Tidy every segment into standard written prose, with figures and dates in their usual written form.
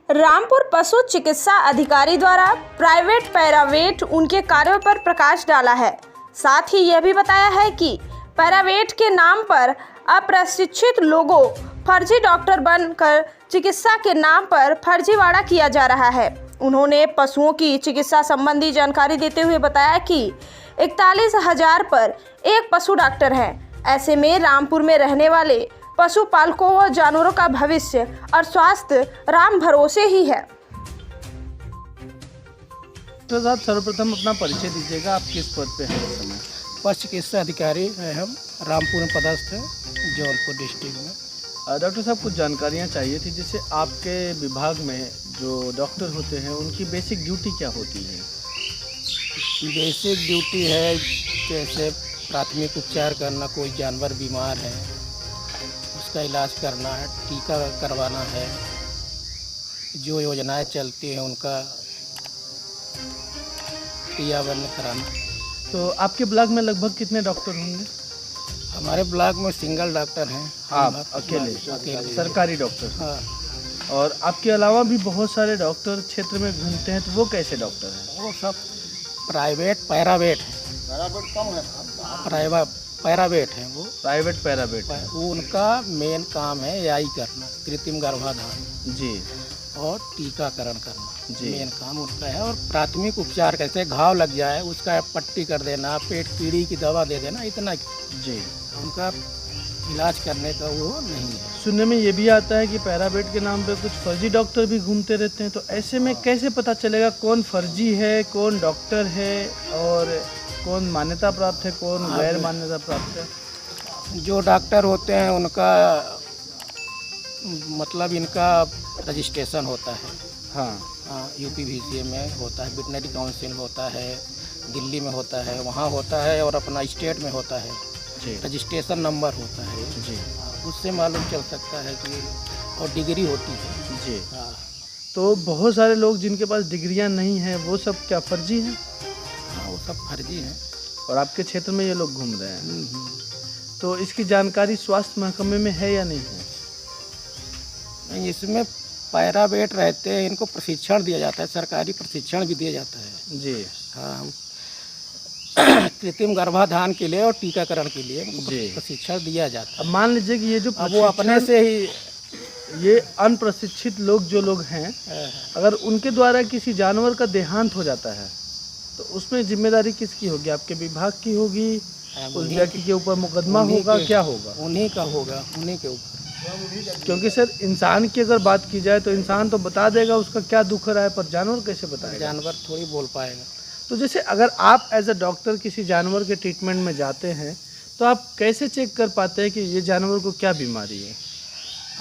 रामपुर पशु चिकित्सा अधिकारी द्वारा प्राइवेट पैरावेट उनके कार्यों पर प्रकाश डाला है। साथ ही यह भी बताया है कि पैरावेट के नाम पर अप्रशिक्षित लोगों फर्जी डॉक्टर बनकर चिकित्सा के नाम पर फर्जीवाड़ा किया जा रहा है। उन्होंने पशुओं की चिकित्सा संबंधी जानकारी देते हुए बताया कि 41,000 पर एक पशु डॉक्टर है। ऐसे में रामपुर में रहने वाले पशुपालकों व जानवरों का भविष्य और स्वास्थ्य राम भरोसे ही है। तो साहब सर्वप्रथम अपना परिचय दीजिएगा, आप किस पद पे हैं इस समय? पशु चिकित्सा अधिकारी हैं हम, रामपुर में पदस्थ हैं, जौनपुर डिस्ट्रिक्ट में। डॉक्टर साहब, कुछ जानकारियाँ चाहिए थी। जैसे आपके विभाग में जो डॉक्टर होते हैं उनकी बेसिक ड्यूटी क्या होती है? बेसिक ड्यूटी है जैसे प्राथमिक उपचार करना, कोई जानवर बीमार है उसका इलाज करना है, टीका करवाना है, जो योजनाएं चलती हैं उनका क्रियान्वयन कराना। तो आपके ब्लॉक में लगभग कितने डॉक्टर होंगे? हमारे ब्लॉक में सिंगल डॉक्टर हैं। आप अकेले सरकारी डॉक्टर? हाँ। और आपके अलावा भी बहुत सारे डॉक्टर क्षेत्र में घूमते हैं, तो वो कैसे डॉक्टर हैं? वो सब प्राइवेट पैरावेट है। पैरावेट है वो। Private paravet? वो उनका मेन काम है यही करना, कृत्रिम गर्भाधान जी और टीकाकरण करना जी मेन काम उनका है। और प्राथमिक उपचार कैसे घाव लग जाए उसका पट्टी कर देना, पेट कीड़ी की दवा दे देना, इतना जी उनका इलाज करने का वो नहीं है। सुनने में ये भी आता है कि पैरावेट के नाम पे कुछ फर्जी डॉक्टर भी घूमते रहते हैं, तो ऐसे में कैसे पता चलेगा कौन फर्जी है, कौन डॉक्टर है और कौन मान्यता प्राप्त है, कौन गैर मान्यता प्राप्त है? जो डॉक्टर होते हैं उनका मतलब इनका रजिस्ट्रेशन होता है। हाँ, UPVCA में होता है, वेटनरी काउंसिल होता है, दिल्ली में होता है, वहाँ होता है, और अपना स्टेट में होता है, रजिस्ट्रेशन नंबर होता है जी। उससे मालूम चल सकता है कि, और डिग्री होती है जी। हाँ। तो बहुत सारे लोग जिनके पास डिग्रियां नहीं हैं वो सब क्या फर्जी हैं? हाँ, वो सब फर्जी हैं। और आपके क्षेत्र में ये लोग घूम रहे हैं, तो इसकी जानकारी स्वास्थ्य महकमे में है या नहीं है? नहीं, इसमें पैरावेट रहते हैं, इनको प्रशिक्षण दिया जाता है, सरकारी प्रशिक्षण भी दिया जाता है जी। हाँ, कृत्रिम गर्भाधान के लिए और टीकाकरण के लिए प्रशिक्षण दिया जाता है। अब मान लीजिए कि ये जो वो अपने से ही ये अनप्रशिक्षित लोग जो लोग हैं, अगर उनके द्वारा किसी जानवर का देहांत हो जाता है तो उसमें जिम्मेदारी किसकी होगी? आपके विभाग की होगी? उस व्यक्ति के ऊपर मुकदमा होगा? क्या होगा? उन्हीं का होगा, उन्हीं के ऊपर। क्योंकि सर इंसान की अगर बात की जाए तो इंसान तो बता देगा उसका क्या दुख रहा है, पर जानवर कैसे बताएगा? जानवर थोड़ी बोल पाएगा। तो जैसे अगर आप एज अ डॉक्टर किसी जानवर के ट्रीटमेंट में जाते हैं तो आप कैसे चेक कर पाते हैं कि ये जानवर को क्या बीमारी है?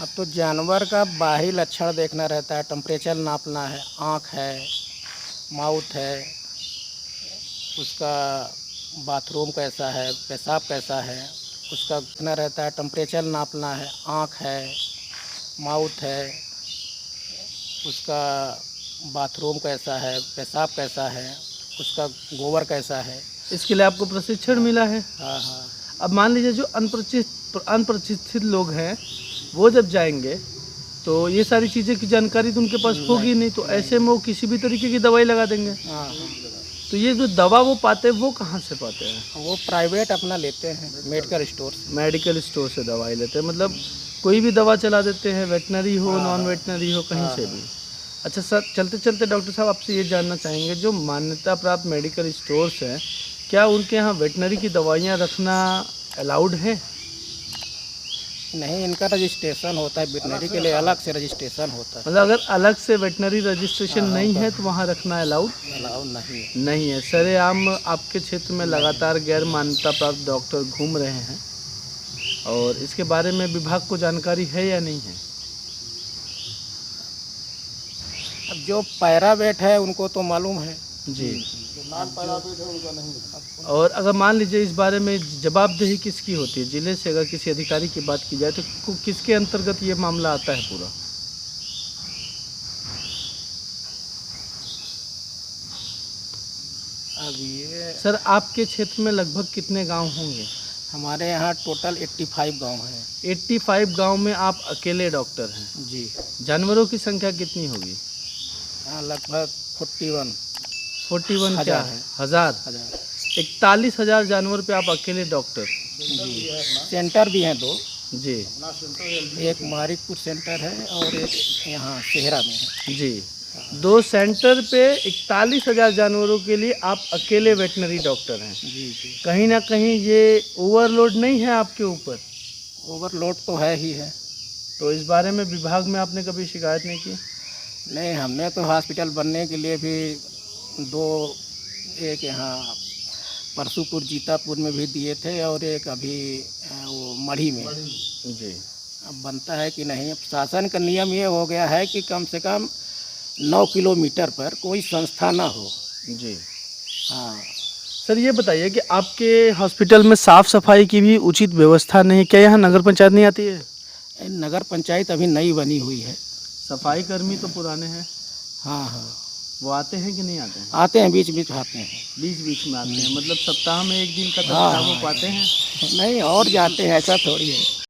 अब तो जानवर का बाहरी लक्षण देखना रहता है, टेम्परेचर नापना है, आँख है, माउथ है, उसका बाथरूम कैसा है, पेशाब कैसा है, उसका देखना रहता है, टेम्परेचर नापना है, आँख है, माउथ है, उसका बाथरूम कैसा है, पेशाब कैसा है, उसका गोबर कैसा है। इसके लिए आपको प्रशिक्षण मिला है? हाँ हाँ। अब मान लीजिए जो अनप्रशिक्षित लोग हैं वो जब जाएंगे तो ये सारी चीज़ें की जानकारी तो उनके पास होगी नहीं, तो ऐसे में वो किसी भी तरीके की दवाई लगा देंगे। हाँ। तो ये जो दवा वो पाते हैं वो कहाँ से पाते हैं? वो प्राइवेट अपना लेते हैं, मेडिकल स्टोर से। मेडिकल स्टोर से दवाई लेते हैं, मतलब कोई भी दवा चला देते हैं, वेटनरी हो नॉन वेटनरी हो कहीं से भी। अच्छा सर, चलते चलते डॉक्टर साहब आपसे ये जानना चाहेंगे, जो मान्यता प्राप्त मेडिकल स्टोर्स हैं क्या उनके यहाँ वेटनरी की दवाइयाँ रखना अलाउड है? नहीं, इनका रजिस्ट्रेशन होता है, वेटनरी के लिए अलग से रजिस्ट्रेशन होता है। मतलब अगर अलग से वेटनरी रजिस्ट्रेशन नहीं है तो वहाँ रखना अलाउड नहीं है। सरेआम आपके क्षेत्र में लगातार गैर मान्यता प्राप्त डॉक्टर घूम रहे हैं और इसके बारे में विभाग को जानकारी है या नहीं है? अब जो पैरावेट है उनको तो मालूम है जी, नॉन पैरावेट है उनका नहीं। और अगर मान लीजिए इस बारे में जवाबदेही किसकी होती है? जिले से अगर किसी अधिकारी की बात की जाए तो किसके अंतर्गत ये मामला आता है पूरा? अब ये सर आपके क्षेत्र में लगभग कितने गांव होंगे? हमारे यहाँ टोटल 85 गांव हैं। 85 गांव में आप अकेले डॉक्टर हैं। जी। जानवरों की संख्या कितनी होगी? हाँ, लगभग 41 41 क्या हजार है? हजार। हजार। 41,000 जानवर पे आप अकेले डॉक्टर? जी। सेंटर भी हैं 2, जी एक मारिकपुर सेंटर है और एक यहाँ सेहरा में है। जी। 2 सेंटर पे 41,000 जानवरों के लिए आप अकेले वेटनरी डॉक्टर हैं। जी जी। कहीं ना कहीं ये ओवरलोड नहीं है आपके ऊपर? ओवरलोड तो है ही है। तो इस बारे में विभाग में आपने कभी शिकायत नहीं की? नहीं, हमने तो हॉस्पिटल बनने के लिए भी 2, एक यहाँ परसुपुर जीतापुर में भी दिए थे और एक अभी वो मढ़ी में। जी। अब बनता है कि नहीं। अब शासन का नियम ये हो गया है कि कम से कम 9 किलोमीटर पर कोई संस्था ना हो। जी। हाँ। सर ये बताइए कि आपके हॉस्पिटल में साफ़ सफाई की भी उचित व्यवस्था नहीं है क्या? यहाँ नगर पंचायत नहीं आती है? नगर पंचायत अभी नई बनी हुई है। सफाई कर्मी तो पुराने हैं। हाँ हाँ, वो आते हैं कि नहीं आते हैं? आते हैं, बीच बीच आते हैं। बीच बीच में आते हैं, मतलब सप्ताह में 1 दिन का हाँ, तत्काल वो पाते हैं? नहीं, और जाते हैं, ऐसा थोड़ी है।